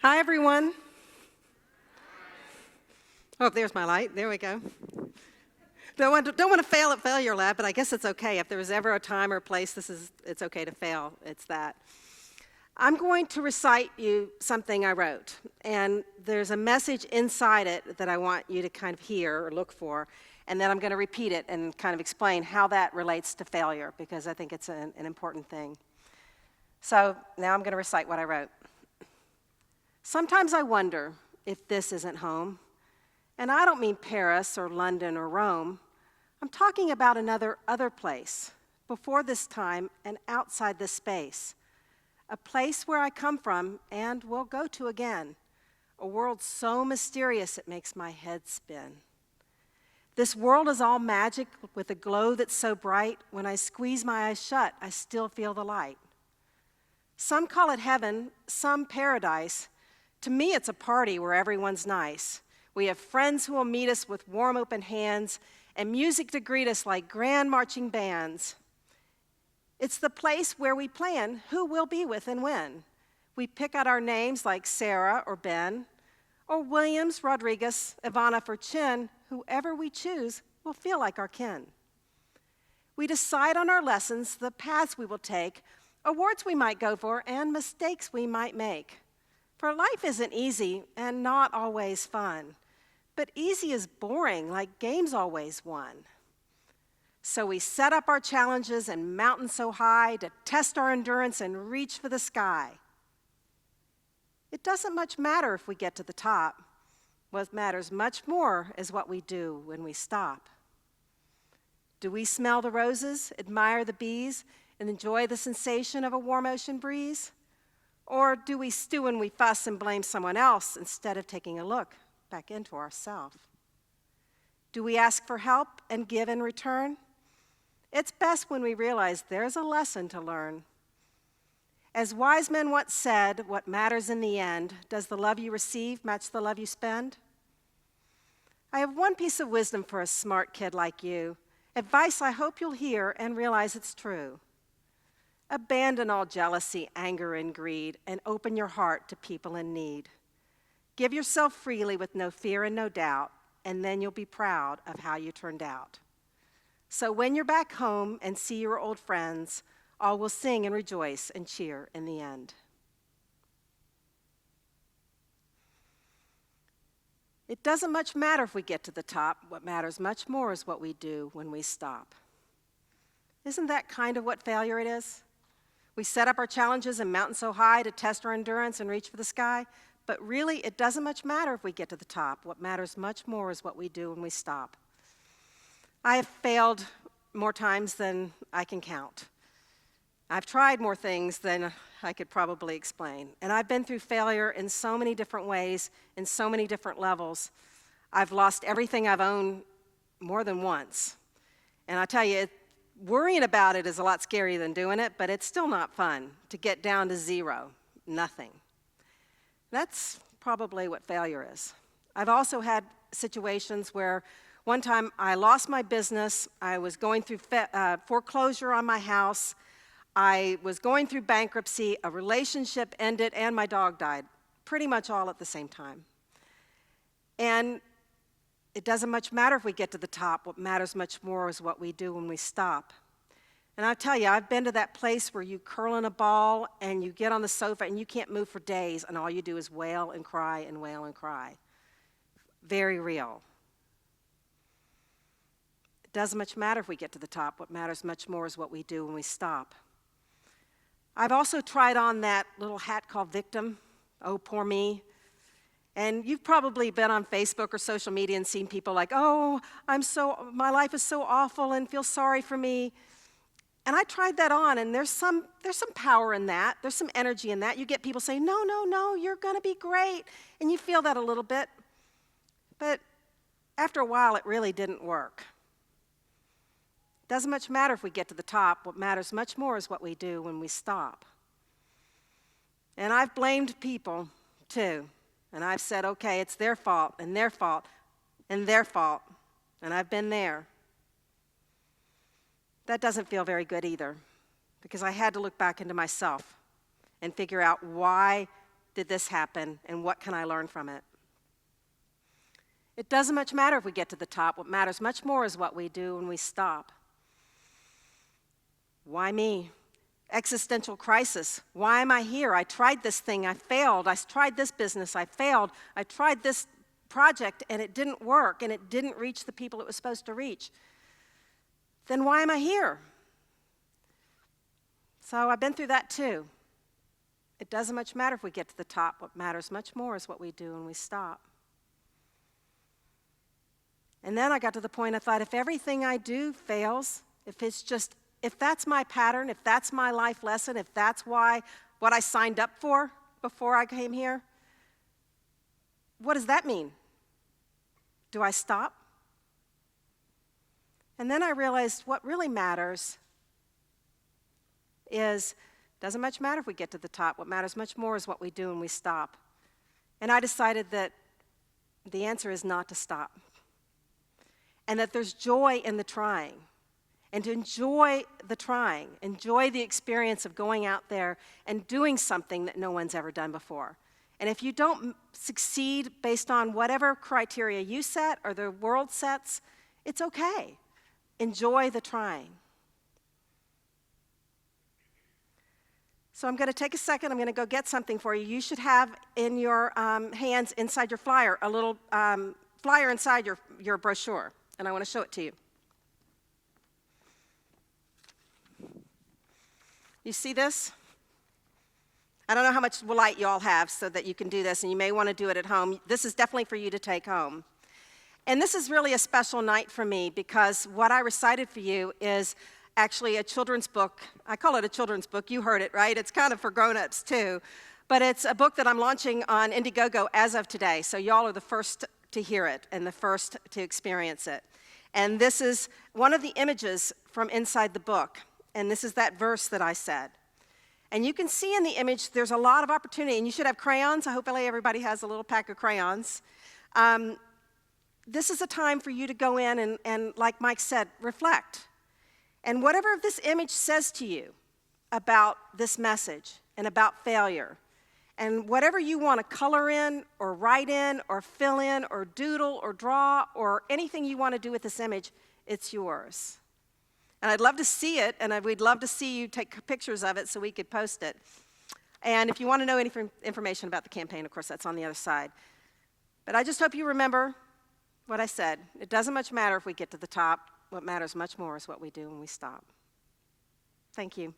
Hi, everyone. Oh, there's my light. There we go. Don't want to fail at Failure Lab, but I guess it's okay. If there was ever a time or place, it's okay to fail. It's that. I'm going to recite you something I wrote, and there's a message inside it that I want you to kind of hear or look for, and then I'm going to repeat it and kind of explain how that relates to failure, because I think it's an important thing. So now I'm going to recite what I wrote. Sometimes I wonder if this isn't home. And I don't mean Paris or London or Rome. I'm talking about another place, before this time and outside this space. A place where I come from and will go to again. A world so mysterious it makes my head spin. This world is all magic with a glow that's so bright. When I squeeze my eyes shut, I still feel the light. Some call it heaven, some paradise. To me, it's a party where everyone's nice. We have friends who will meet us with warm, open hands and music to greet us like grand marching bands. It's the place where we plan who we'll be with and when. We pick out our names like Sarah or Ben, or Williams, Rodriguez, Ivana for Chin. Whoever we choose will feel like our kin. We decide on our lessons, the paths we will take, awards we might go for, and mistakes we might make. For life isn't easy and not always fun. But easy is boring, like games always won. So we set up our challenges and mountains so high to test our endurance and reach for the sky. It doesn't much matter if we get to the top. What matters much more is what we do when we stop. Do we smell the roses, admire the bees, and enjoy the sensation of a warm ocean breeze? Or do we stew and we fuss and blame someone else instead of taking a look back into ourselves? Do we ask for help and give in return? It's best when we realize there's a lesson to learn. As wise men once said, what matters in the end, does the love you receive match the love you spend? I have one piece of wisdom for a smart kid like you, advice I hope you'll hear and realize it's true. Abandon all jealousy, anger, and greed, and open your heart to people in need. Give yourself freely with no fear and no doubt, and then you'll be proud of how you turned out. So when you're back home and see your old friends, all will sing and rejoice and cheer in the end. It doesn't much matter if we get to the top. What matters much more is what we do when we stop. Isn't that kind of what failure it is? We set up our challenges and mountain so high to test our endurance and reach for the sky, but really it doesn't much matter if we get to the top. What matters much more is what we do when we stop. I have failed more times than I can count. I've tried more things than I could probably explain, and I've been through failure in so many different ways, in so many different levels. I've lost everything I've owned more than once, and I tell you, worrying about it is a lot scarier than doing it, but it's still not fun to get down to zero, nothing. That's probably what failure is. I've also had situations where one time I lost my business, I was going through foreclosure on my house, I was going through bankruptcy, a relationship ended, and my dog died, pretty much all at the same time. And it doesn't much matter if we get to the top. What matters much more is what we do when we stop. And I'll tell you, I've been to that place where you curl in a ball and you get on the sofa and you can't move for days and all you do is wail and cry and wail and cry. Very real. It doesn't much matter if we get to the top. What matters much more is what we do when we stop. I've also tried on that little hat called victim. Oh, poor me. And you've probably been on Facebook or social media and seen people like, oh, my life is so awful and feel sorry for me. And I tried that on, and there's some power in that. There's some energy in that. You get people saying, no, you're going to be great. And you feel that a little bit. But after a while, it really didn't work. It doesn't much matter if we get to the top. What matters much more is what we do when we stop. And I've blamed people, too. And I've said, okay, it's their fault, and their fault, and their fault. And I've been there. That doesn't feel very good either, because I had to look back into myself and figure out why did this happen, and what can I learn from it? It doesn't much matter if we get to the top. What matters much more is what we do when we stop. Why me? Existential crisis. Why am I here? I tried this thing, I failed. I tried this business, I failed. I tried this project, and it didn't work, and it didn't reach the people it was supposed to reach. Then why am I here? So I've been through that too. It doesn't much matter if we get to the top. What matters much more is what we do when we stop. And then I got to the point I thought, if everything I do fails, if that's my pattern, if that's my life lesson, if that's what I signed up for before I came here, what does that mean? Do I stop? And then I realized what really matters doesn't much matter if we get to the top. What matters much more is what we do when we stop. And I decided that the answer is not to stop. And that there's joy in the trying. And to enjoy the trying, enjoy the experience of going out there and doing something that no one's ever done before. And if you don't succeed based on whatever criteria you set or the world sets, it's okay. Enjoy the trying. So I'm going to take a second. I'm going to go get something for you. You should have in your hands inside your flyer a little flyer inside your brochure. And I want to show it to you. You see this? I don't know how much light you all have so that you can do this, and you may want to do it at home. This is definitely for you to take home. And this is really a special night for me because what I recited for you is actually a children's book. I call it a children's book. You heard it, right? It's kind of for grown-ups too. But it's a book that I'm launching on Indiegogo as of today. So y'all are the first to hear it and the first to experience it. And this is one of the images from inside the book. And this is that verse that I said. And you can see in the image there's a lot of opportunity. And you should have crayons. I hope everybody has a little pack of crayons. This is a time for you to go in and like Mike said, reflect. And whatever this image says to you about this message and about failure, and whatever you want to color in or write in or fill in or doodle or draw or anything you want to do with this image, it's yours. And I'd love to see it, and we'd love to see you take pictures of it so we could post it. And if you want to know any information about the campaign, of course, that's on the other side. But I just hope you remember what I said. It doesn't much matter if we get to the top. What matters much more is what we do when we stop. Thank you.